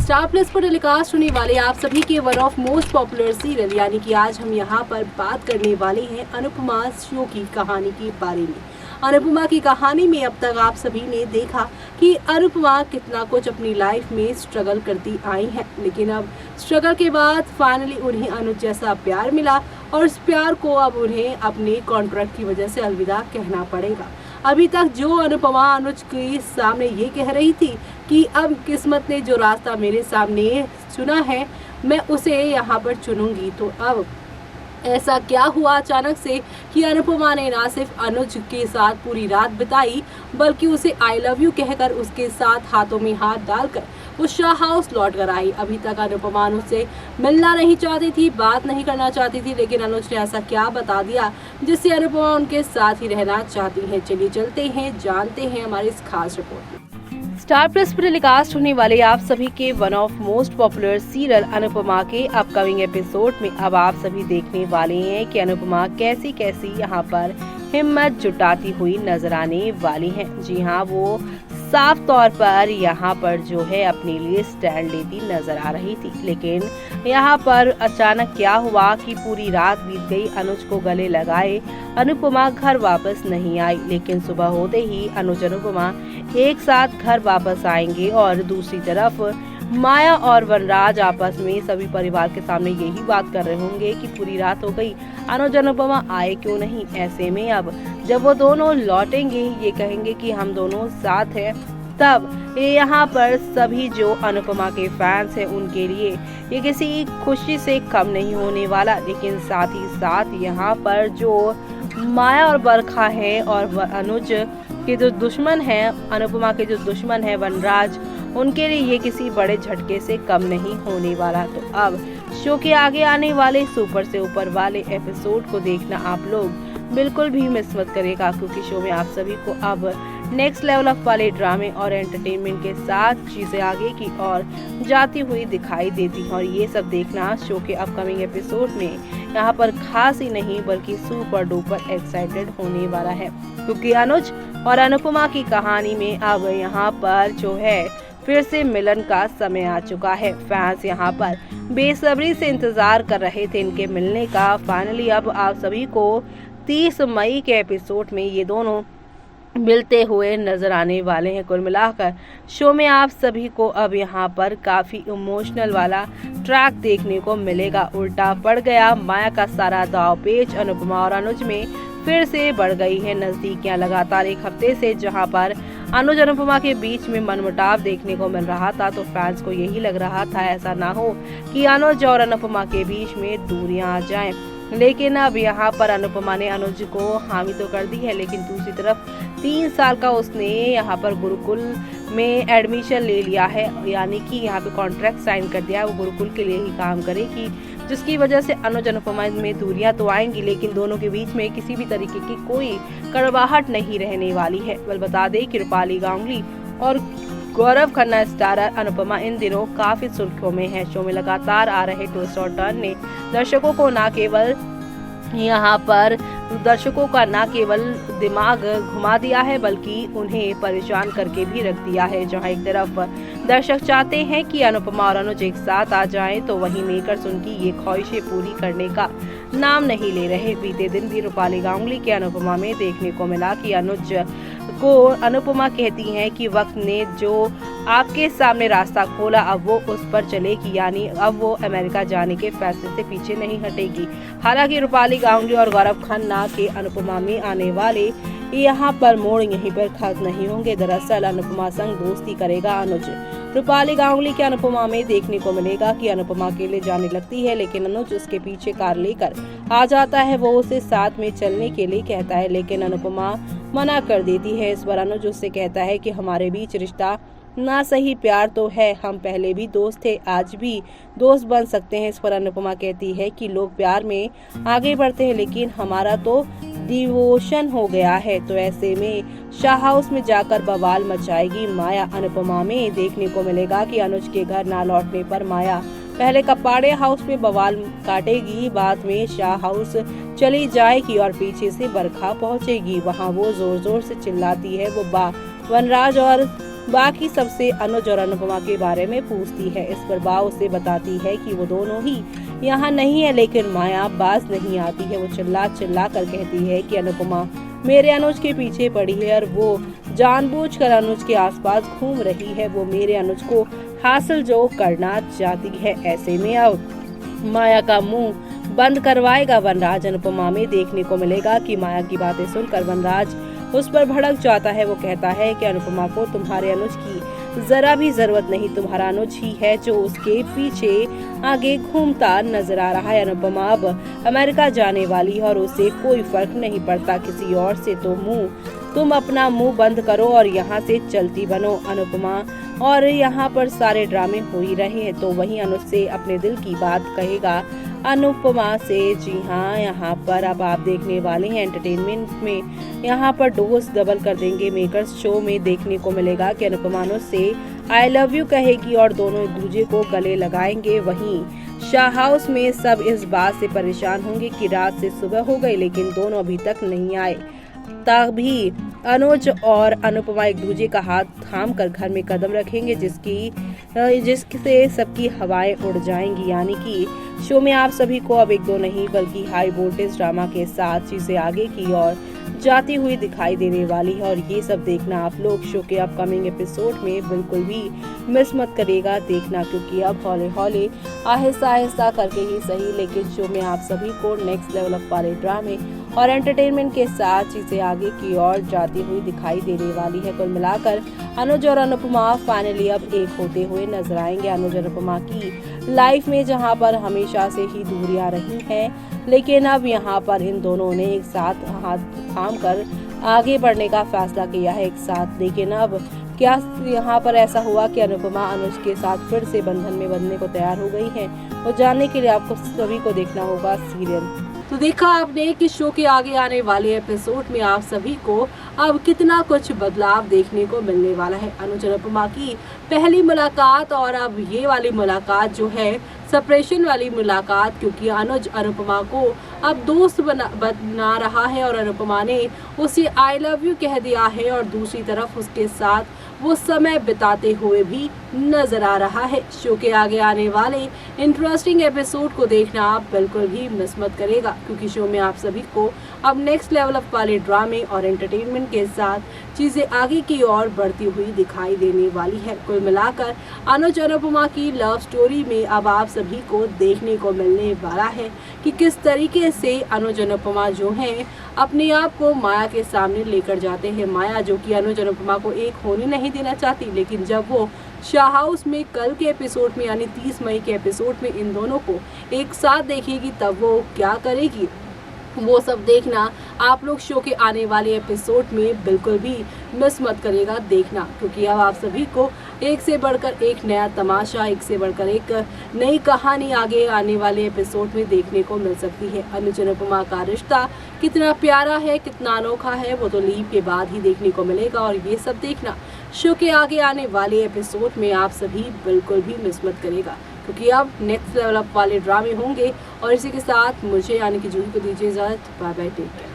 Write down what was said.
Star plus पर telecast होने वाले आप सभी के one of most popular serial यानी कि आज हम यहाँ पर बात करने वाले हैं अनुपमा शो की कहानी के बारे में। अनुपमा की कहानी में अब तक आप सभी ने देखा कि अनुपमा कितना कुछ अपनी लाइफ में स्ट्रगल करती आई है, लेकिन अब स्ट्रगल के बाद फाइनली उन्हें अनुज जैसा प्यार मिला और इस प्यार को अब उन्हें अपने कॉन्ट्रैक्ट की वजह से अलविदा कहना पड़ेगा। अभी तक जो अनुपमा अनुज के सामने ये कह रही थी कि अब किस्मत ने जो रास्ता मेरे सामने चुना है मैं उसे यहाँ पर चुनूंगी, तो अब ऐसा क्या हुआ अचानक से कि अनुपमा ने ना सिर्फ अनुज के साथ पूरी रात बिताई बल्कि उसे आई लव यू कहकर उसके साथ हाथों में हाथ डालकर वो शाह हाउस लौट कर आई। अभी तक अनुपमा अनुज से मिलना नहीं चाहती थी, बात नहीं करना चाहती थी, लेकिन अनुज ने ऐसा क्या बता दिया जिससे अनुपमा उनके साथ ही रहना चाहती है। चलिए चलते हैं, जानते हैं हमारी इस खास रिपोर्ट में। स्टार प्लस पर टेलीकास्ट होने वाले आप सभी के one of most popular serial Anupama के अपकमिंग एपिसोड में अब आप सभी देखने वाले हैं कि अनुपमा कैसी कैसी यहाँ पर हिम्मत जुटाती हुई नजर आने वाली हैं। जी हाँ, वो साफ तौर पर यहाँ पर जो है अपने लिए स्टैंड लेती नजर आ रही थी, लेकिन यहाँ पर अचानक क्या हुआ कि पूरी रात बीत गई, अनुज को गले लगाए अनुपमा घर वापस नहीं आई, लेकिन सुबह होते ही अनुज अनुपमा एक साथ घर वापस आएंगे और दूसरी तरफ माया और वनराज आपस में सभी परिवार के सामने यही बात कर रहे होंगे कि पूरी रात हो गई, अनुज अनुपमा आए क्यों नहीं। ऐसे में अब जब वो दोनों लौटेंगे, ये कहेंगे कि हम दोनों साथ हैं, तब यहाँ पर सभी जो अनुपमा के फैंस हैं उनके लिए ये किसी खुशी से कम नहीं होने वाला। लेकिन साथ ही साथ यहाँ पर जो माया और बरखा है और अनुज के जो दुश्मन है, अनुपमा के जो दुश्मन है वनराज, उनके लिए ये किसी बड़े झटके से कम नहीं होने वाला। तो अब शो के आगे आने वाले सुपर से ऊपर वाले एपिसोड को देखना आप लोग बिल्कुल भी मिस मत करेगा, क्योंकि शो में आप सभी को अब नेक्स्ट लेवल अप वाले ड्रामे और एंटरटेनमेंट के साथ चीजें आगे की ओर जाती हुई दिखाई देती हैं। और ये सब देखना शो के अपकमिंग एपिसोड में यहाँ पर खास ही नहीं बल्कि सुपर डुपर एक्साइटेड होने वाला है, क्योंकि अनुज और अनुपमा की कहानी में अब यहाँ पर जो है फिर से मिलन का समय आ चुका है। फैंस यहाँ पर बेसब्री से इंतजार कर रहे थे इनके मिलने का। फाइनली अब आप सभी को 30 मई के एपिसोड में ये दोनों मिलते हुए नजर आने वाले हैं। कुल मिलाकर शो में आप सभी को अब यहाँ पर काफी इमोशनल वाला ट्रैक देखने को मिलेगा। उल्टा पड़ गया माया का सारा दाव पेच, अनुपमा और अनुज में फिर से बढ़ गई है नजदीकियां। लगातार एक हफ्ते से जहां पर अनुज अनुपमा के बीच में मनमुटाव देखने को मिल रहा था, तो फैंस को यही लग रहा था ऐसा ना हो कि अनुज और अनुपमा के बीच में दूरियां आ जाएं। लेकिन अब यहाँ पर अनुपमा ने अनुज को हामी तो कर दी है, लेकिन दूसरी तरफ 3 साल का उसने यहाँ पर गुरुकुल में एडमिशन ले लिया है, यानी कि यहाँ पे कॉन्ट्रैक्ट साइन कर दिया है, वो गुरुकुल के लिए ही काम करेगी, जिसकी वजह से अनुज अनुपमा में दूरियां तो आएंगी, लेकिन दोनों के बीच में किसी भी तरीके की कोई कड़वाहट नहीं रहने वाली है। बल बता दें कि रूपाली गांगुली और गौरव खन्ना स्टारर अनुपमा इन दिनों काफी सुर्खियों में है। शो में लगातार आ रहे ट्विस्ट और टर्न ने दर्शकों को न केवल यहाँ पर दर्शकों का न केवल दिमाग घुमा दिया है बल्कि उन्हें परेशान करके भी रख दिया है। जहां एक तरफ दर्शक चाहते हैं कि अनुपमा और अनुज एक साथ आ जाएं, तो वहीं मेकर्स उनकी ये ख्वाहिशें पूरी करने का नाम नहीं ले रहे। बीते दिन भी रूपाली गांगुली के अनुपमा में देखने को मिला कि अनुज को अनुपमा कहती हैं कि वक्त ने जो आपके सामने रास्ता खोला अब वो उस पर चलेगी, यानी अब वो अमेरिका जाने के फैसले से पीछे नहीं हटेगी। हालांकि रूपाली गांगुली और गौरव खन्ना के अनुपमा में आने वाले यहाँ पर मोड़ यहीं पर खत्म नहीं होंगे। दरअसल अनुपमा संग दोस्ती करेगा अनुज। रूपाली गांगुली के अनुपमा में देखने को मिलेगा कि अनुपमा अकेले जाने लगती है, लेकिन अनुज उसके पीछे कार लेकर आ जाता है। वो उसे साथ में चलने के लिए कहता है, लेकिन अनुपमा मना कर देती है। इस बार अनुज उससे कहता है कि हमारे बीच रिश्ता ना सही प्यार तो है, हम पहले भी दोस्त थे, आज भी दोस्त बन सकते हैं। इस पर अनुपमा कहती है कि लोग प्यार में आगे बढ़ते हैं, लेकिन हमारा तो डिवोशन हो गया है। तो ऐसे में शाह हाउस में जाकर बवाल मचाएगी माया। अनुपमा में देखने को मिलेगा कि अनुज के घर ना लौटने पर माया पहले कपाड़े हाउस में बवाल काटेगी, बाद में शाह हाउस चली जाएगी और पीछे से बरखा पहुंचेगी। वहां वो जोर जोर से चिल्लाती है, वो वनराज और बाकी सबसे अनुज और अनुपमा के बारे में पूछती है। इस पर बा उसे बताती है कि वो दोनों ही यहाँ नहीं है, लेकिन माया बाज नहीं आती है। वो चिल्ला चिल्ला कर कहती है कि अनुपमा मेरे अनुज के पीछे पड़ी है और वो जानबूझकर अनुज के आसपास घूम रही है। वो मेरे अनुज को हासिल जो करना चाहती है। ऐसे में अब माया का मुंह बंद करवाएगा वनराज। अनुपमा में देखने को मिलेगा कि माया की बातें सुनकर वनराज उस पर भड़क जाता है। वो कहता है कि अनुपमा को तुम्हारे अनुज की जरा भी जरूरत नहीं, तुम्हारा अनुज ही है जो उसके पीछे आगे घूमता नजर आ रहा है। अनुपमा अब अमेरिका जाने वाली है और उसे कोई फर्क नहीं पड़ता किसी और से, तो तुम अपना मुंह बंद करो और यहाँ से चलती बनो। अनुपमा और यहाँ पर सारे ड्रामे हो ही रहे हैं, तो वहीं अनुज से अपने दिल की बात कहेगा अनुपमा से। जी हाँ, यहाँ पर अब आप देखने वाले हैं एंटरटेनमेंट में यहाँ पर डोज डबल कर देंगे मेकर्स। शो में देखने को मिलेगा कि अनुपमा अनुज से आई लव यू कहेगी और दोनों एक दूसरे को गले लगाएंगे। वहीं शाह हाउस में सब इस बात से परेशान होंगे कि रात से सुबह हो गई लेकिन दोनों अभी तक नहीं आए। तभी अनुज और अनुपमा एक दूसरे का हाथ थाम कर घर में कदम रखेंगे जिससे सबकी हवाएं उड़ जाएंगी। यानी कि शो में आप सभी को अब एक दो नहीं बल्कि हाई वोल्टेज ड्रामा के साथ चीजें आगे की ओर जाती हुई दिखाई देने वाली है। और ये सब देखना आप लोग शो के अपकमिंग एपिसोड में बिल्कुल भी मिस मत करिएगा देखना, क्योंकि अब हौले हौले आहिस्ता आहिस्ता करके ही सही लेकिन शो में आप सभी को नेक्स्ट लेवल अप वाले ड्रामे और एंटरटेनमेंट के साथ चीजें आगे की ओर जाती हुई दिखाई देने वाली है। कुल मिलाकर अनुज और अनुपमा फाइनली अब एक होते हुए नजर आएंगे। अनुज और अनुपमा की लाइफ में जहां पर हमेशा से ही दूरियां रही हैं, लेकिन अब यहां पर इन दोनों ने एक साथ हाथ थाम कर आगे बढ़ने का फैसला किया है एक साथ। लेकिन अब क्या यहाँ पर ऐसा हुआ कि अनुपमा अनुज के साथ फिर से बंधन में बंधने को तैयार हो गई है? वो जानने के लिए आपको सभी को देखना होगा सीरियल। तो देखा आपने कि शो के आगे आने वाले एपिसोड में आप सभी को अब कितना कुछ बदलाव देखने को मिलने वाला है। अनुज और अनुपमा की पहली मुलाकात और अब ये वाली मुलाकात जो है सेपरेशन वाली मुलाकात, क्योंकि अनुज अनुपमा को अब दोस्त बना रहा है और अनुपमा ने उसे आई लव यू कह दिया है और दूसरी तरफ उसके साथ वो समय बिताते हुए भी नजर आ रहा है। शो के आगे आने वाले इंटरेस्टिंग एपिसोड को देखना आप बिल्कुल भी मिस मत करेगा, क्योंकि शो में आप सभी को अब नेक्स्ट लेवल अप वाले ड्रामे और एंटरटेनमेंट के साथ चीजें आगे की ओर बढ़ती हुई दिखाई देने वाली है। कुल मिलाकर अनुज अनुपमा की लव स्टोरी में अब आप सभी को देखने को मिलने वाला है कि किस तरीके से अनुज अनुपमा जो हैं अपने आप को माया के सामने लेकर जाते हैं। माया जो कि अनुज अनुपमा को एक होने नहीं देना चाहती, लेकिन जब वो शाह हाउस में कल के एपिसोड में यानी 30 मई के एपिसोड में इन दोनों को एक साथ देखेगी तब वो क्या करेगी वो सब देखना आप लोग शो के आने वाले एपिसोड में बिल्कुल भी मिस मत करेगा देखना, क्योंकि अब आप सभी को एक से बढ़कर एक नया तमाशा, एक से बढ़कर एक नई कहानी आगे आने वाले एपिसोड में देखने को मिल सकती है। अनुज अनुपमा का रिश्ता कितना प्यारा है, कितना अनोखा है, वो तो लीव के बाद ही देखने को मिलेगा और ये सब देखना शो के आगे आने वाले एपिसोड में आप सभी बिल्कुल भी मिस मत करेगा, क्योंकि अब नेक्स्ट लेवल अप वाले ड्रामे होंगे। और इसी के साथ मुझे यानी कि जूही को दीजिए इजाजत। Bye bye, take care.